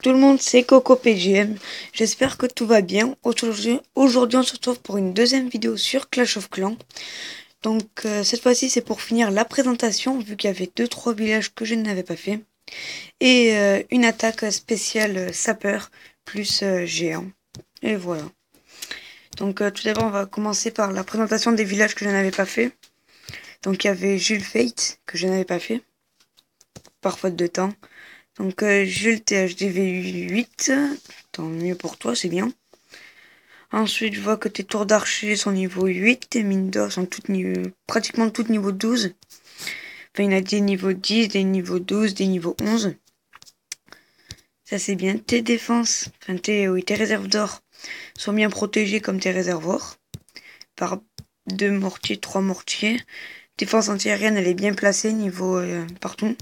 Tout le monde, c'est Coco PGM. J'espère que tout va bien. Aujourd'hui, on se retrouve pour une deuxième vidéo sur Clash of Clans. Donc, cette fois-ci, c'est pour finir la présentation, vu qu'il y avait 2-3 villages que je n'avais pas fait. Et une attaque spéciale sapeur plus géant. Et voilà. Donc, tout d'abord, on va commencer par la présentation des villages que je n'avais pas fait. Donc, il y avait Jules Fate, que je n'avais pas fait, par faute de temps. Donc Jules THDV 8, tant mieux pour toi, c'est bien. Ensuite, je vois que tes tours d'archer sont niveau 8, tes mines d'or sont pratiquement toutes niveau 12. Enfin, il y en a des niveaux 10, des niveaux 12, des niveaux 11. Ça, c'est bien. Tes défenses, enfin tes réserves d'or sont bien protégées comme tes réservoirs. Par 2 mortiers, 3 mortiers. Défense antiaérienne, elle est bien placée niveau partout.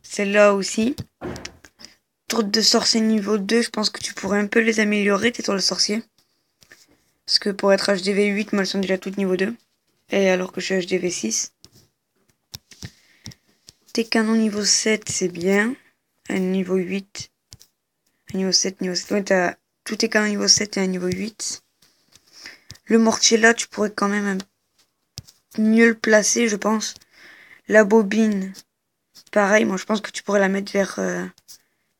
Celle-là aussi. Tour de sorcier niveau 2, je pense que tu pourrais un peu les améliorer, tes tours de sorcier. Parce que pour être HDV 8, moi elles sont déjà toutes niveau 2. Et alors que je suis HDV 6. Tes canons niveau 7, c'est bien. Un niveau 8. Un niveau 7, niveau 7. Ouais, t'as tous tes canons niveau 7 et un niveau 8. Le mortier là, tu pourrais quand même mieux le placer, je pense. La bobine, pareil, moi je pense que tu pourrais la mettre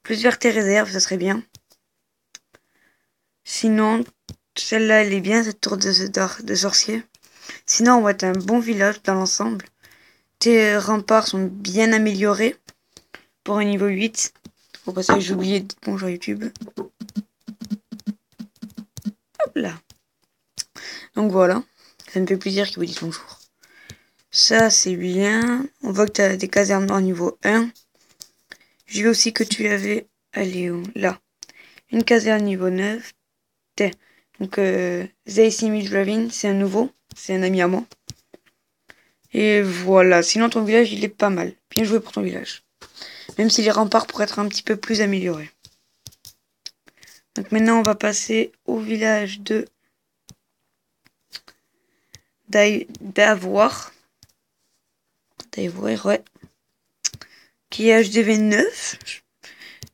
plus vers tes réserves, ça serait bien. Sinon, celle-là, elle est bien, cette tour de sorcier. Sinon, on va être un bon village dans l'ensemble. Tes remparts sont bien améliorés pour un niveau 8. Au passage, j'ai oublié de dire bonjour YouTube. Hop là. Donc voilà, ça me fait plaisir qu'il vous dise bonjour. Ça, c'est bien. On voit que tu as des casernes en niveau 1. J'ai vu aussi que tu avais... Allez où? Là. Une caserne niveau 9. Donc, Zaysimid Ravine, c'est un nouveau. C'est un ami à moi. Et voilà. Sinon, ton village, il est pas mal. Bien joué pour ton village. Même si les remparts pourraient être un petit peu plus améliorés. Donc maintenant, on va passer au village d'Avoir. D'Avoir, ouais. Qui est HDV 9.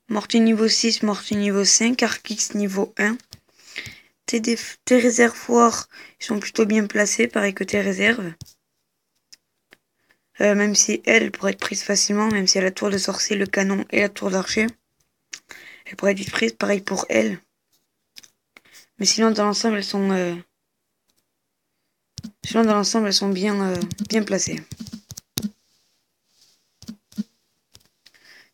Mortier niveau 6, mortier niveau 5, Arkix niveau 1. Tes réservoirs, ils sont plutôt bien placés, pareil que tes réserves. Même si elle pourrait être prise facilement, même si elle a la tour de sorcier, le canon et la tour d'archer. Elle pourrait être vite prise, pareil pour elle. Mais sinon, dans l'ensemble, elles sont... bien placées.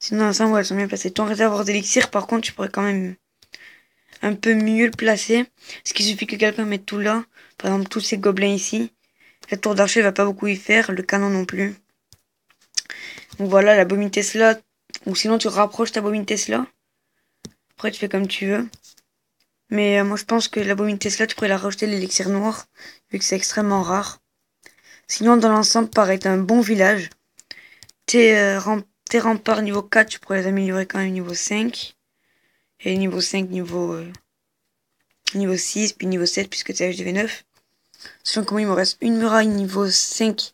Sinon, dans l'ensemble, elles sont bien placées. Ton réservoir d'élixir, par contre, tu pourrais quand même un peu mieux le placer. Parce qu'il suffit que quelqu'un mette tout là. Par exemple, tous ces gobelins ici. La tour d'archer va pas beaucoup y faire. Le canon non plus. Donc voilà, la bobine Tesla. Ou sinon, tu rapproches ta bobine Tesla. Après, tu fais comme tu veux. Mais moi, je pense que la bobine Tesla, tu pourrais la rajouter l'élixir noir. Vu que c'est extrêmement rare. Sinon, dans l'ensemble, paraît un bon village. Tes remparts niveau 4, tu pourrais les améliorer quand même niveau 5. Et niveau 5, niveau 6, puis niveau 7, puisque c'est HDV 9. Sachant que moi, il me reste une muraille niveau 5.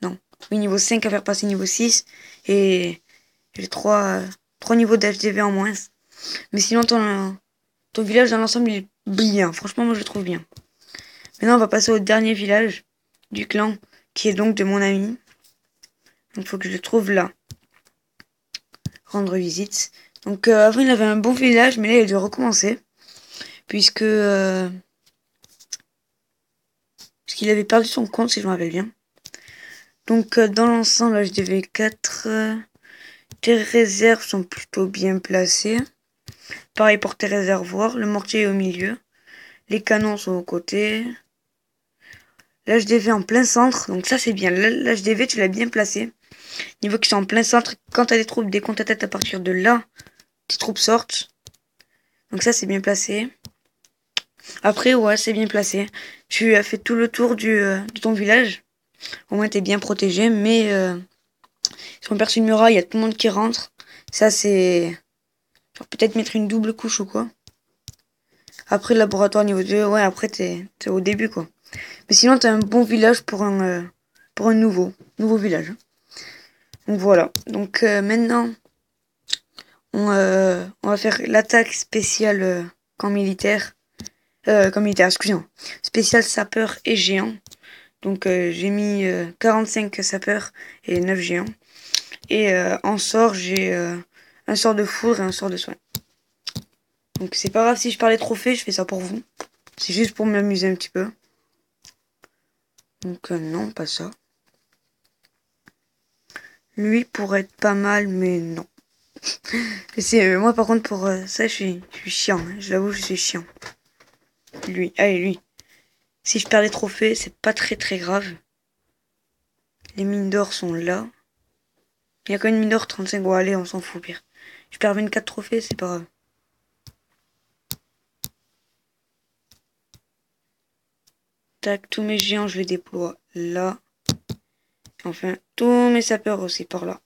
Non, oui, niveau 5 à faire passer niveau 6. Et j'ai 3 niveaux d'HDV en moins. Mais sinon, ton village dans l'ensemble, il est bien. Franchement, moi, je le trouve bien. Maintenant, on va passer au dernier village du clan, qui est donc de mon ami. Donc, il faut que je le trouve là. Rendre visite. Donc, avant, il avait un bon village, mais là, il a dû recommencer. Puisqu'il avait perdu son compte, si je me rappelle bien. Donc, dans l'ensemble, HDV 4, tes réserves sont plutôt bien placées. Pareil pour tes réservoirs. Le mortier est au milieu. Les canons sont aux côtés. L'HDV en plein centre. Donc ça, c'est bien. L'HDV, tu l'as bien placé. Niveau qui sont en plein centre. Quand t'as des troupes, dès qu'on t'attaque à partir de là, tes troupes sortent. Donc ça, c'est bien placé. Après, ouais, c'est bien placé. Tu as fait tout le tour de ton village. Au moins, t'es bien protégé. Mais si on perce une muraille, il y a tout le monde qui rentre. Ça, c'est... peut-être mettre une double couche ou quoi. Après, le laboratoire niveau 2, ouais, après, t'es au début, quoi. Mais sinon, t'as un bon village pour un nouveau village. Donc voilà. Donc maintenant, On va faire l'attaque spéciale camp militaire. Camp militaire, excusez-moi. Spécial sapeur et géant. Donc j'ai mis 45 sapeurs et 9 géants. Et en sort, j'ai un sort de foudre et un sort de soin. Donc c'est pas grave si je parle des trophées, je fais ça pour vous. C'est juste pour m'amuser un petit peu. Donc non, pas ça. Lui pourrait être pas mal, mais non. Moi par contre pour ça, je suis chiant. Hein. Je l'avoue, je suis chiant. Lui, allez lui. Si je perds les trophées, c'est pas très grave. Les mines d'or sont là. Il y a quand même une mine d'or 35. Bon allez, on s'en fout pire. Je perds 24 trophées, c'est pas grave. Tac, tous mes géants, je les déploie là. Enfin, tous mes sapeurs aussi par là.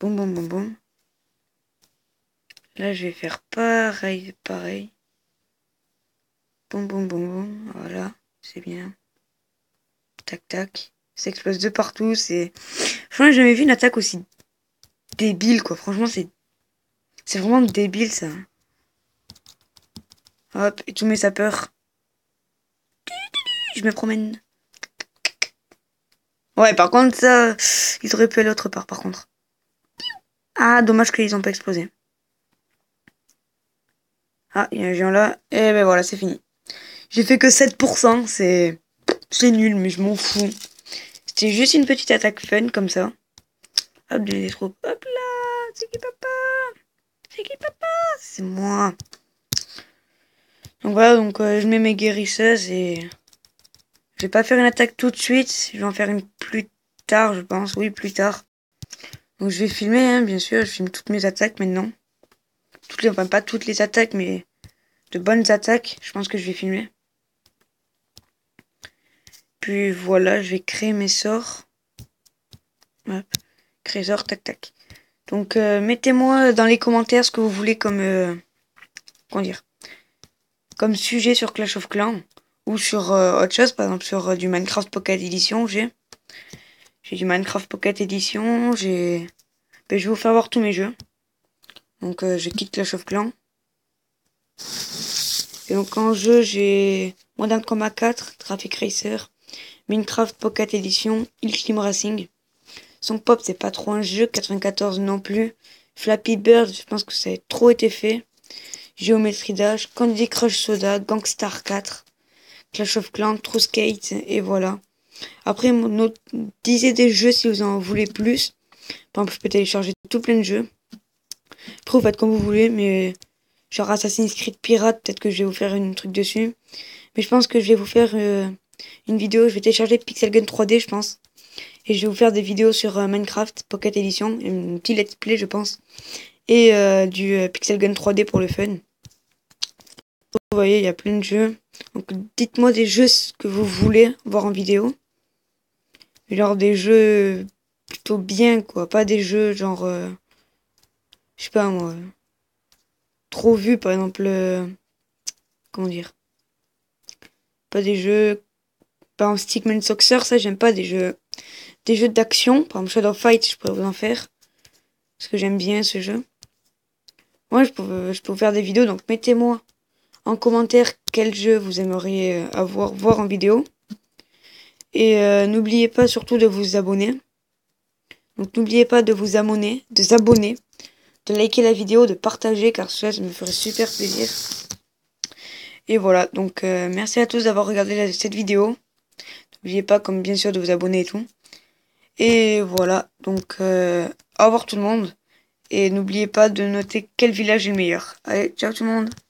Boum, boum, boum, boum. Là, je vais faire pareil. Boum, boum, boum, boum. Voilà, c'est bien. Tac, tac. Ça explose de partout. Franchement, j'ai jamais vu une attaque aussi débile, quoi. Franchement, c'est vraiment débile, ça. Hop, et tous mes sapeurs. Je me promène. Ouais, par contre, ça, ils auraient pu aller autre part, par contre. Ah, dommage qu'ils ont pas explosé. Ah, il y a un géant là. Et ben voilà, c'est fini. J'ai fait que 7%, c'est nul, mais je m'en fous. C'était juste une petite attaque fun, comme ça. Hop, des troupes. Hop là, c'est qui papa? C'est qui papa? C'est moi. Donc voilà, donc je mets mes guérisseuses et... Je vais pas faire une attaque tout de suite, je vais en faire une plus tard, je pense. Oui, plus tard. Donc je vais filmer, hein, bien sûr, je filme toutes mes attaques maintenant. Enfin pas toutes les attaques, mais de bonnes attaques, je pense que je vais filmer. Puis voilà, je vais créer mes sorts. Hop, créer sort, tac tac. Donc mettez-moi dans les commentaires ce que vous voulez comme... comment dire, comme sujet sur Clash of Clans. Ou sur autre chose, par exemple sur du Minecraft Pocket Edition, j'ai du Minecraft Pocket Edition, je vais vous faire voir tous mes jeux. Donc je quitte Clash of Clans. Et donc en jeu, j'ai Modern Combat 4, Traffic Racer, Minecraft Pocket Edition, Ilklim Racing. Song Pop, c'est pas trop un jeu, 94 non plus. Flappy Bird, je pense que ça a trop été fait. Geometry Dash, Candy Crush Soda, Gangstar 4, Clash of Clans, True Skate, et voilà. Après, disez des jeux si vous en voulez plus. Par exemple, je peux télécharger tout plein de jeux. Après, vous faites comme vous voulez, mais genre Assassin's Creed Pirate, peut-être que je vais vous faire un truc dessus. Mais je pense que je vais vous faire une vidéo. Je vais télécharger Pixel Gun 3D, je pense. Et je vais vous faire des vidéos sur Minecraft Pocket Edition. Un petit let's play, je pense. Et du Pixel Gun 3D pour le fun. Vous voyez, il y a plein de jeux. Donc dites-moi des jeux que vous voulez voir en vidéo. Genre des jeux plutôt bien, quoi. Pas des jeux genre... je sais pas moi. Trop vus, par exemple... comment dire? Pas des jeux... Par exemple Stickman Soccer, ça j'aime pas. Des jeux d'action. Par exemple Shadow Fight, je pourrais vous en faire. Parce que j'aime bien ce jeu. Moi, je peux vous faire des vidéos. Donc mettez-moi en commentaire quel jeu vous aimeriez voir en vidéo. Et n'oubliez pas surtout de vous abonner. Donc n'oubliez pas de vous abonner, de liker la vidéo, de partager, car cela me ferait super plaisir. Et voilà, donc merci à tous d'avoir regardé cette vidéo. N'oubliez pas, comme bien sûr, de vous abonner et tout. Et voilà, donc au revoir tout le monde. Et n'oubliez pas de noter quel village est le meilleur. Allez, ciao tout le monde.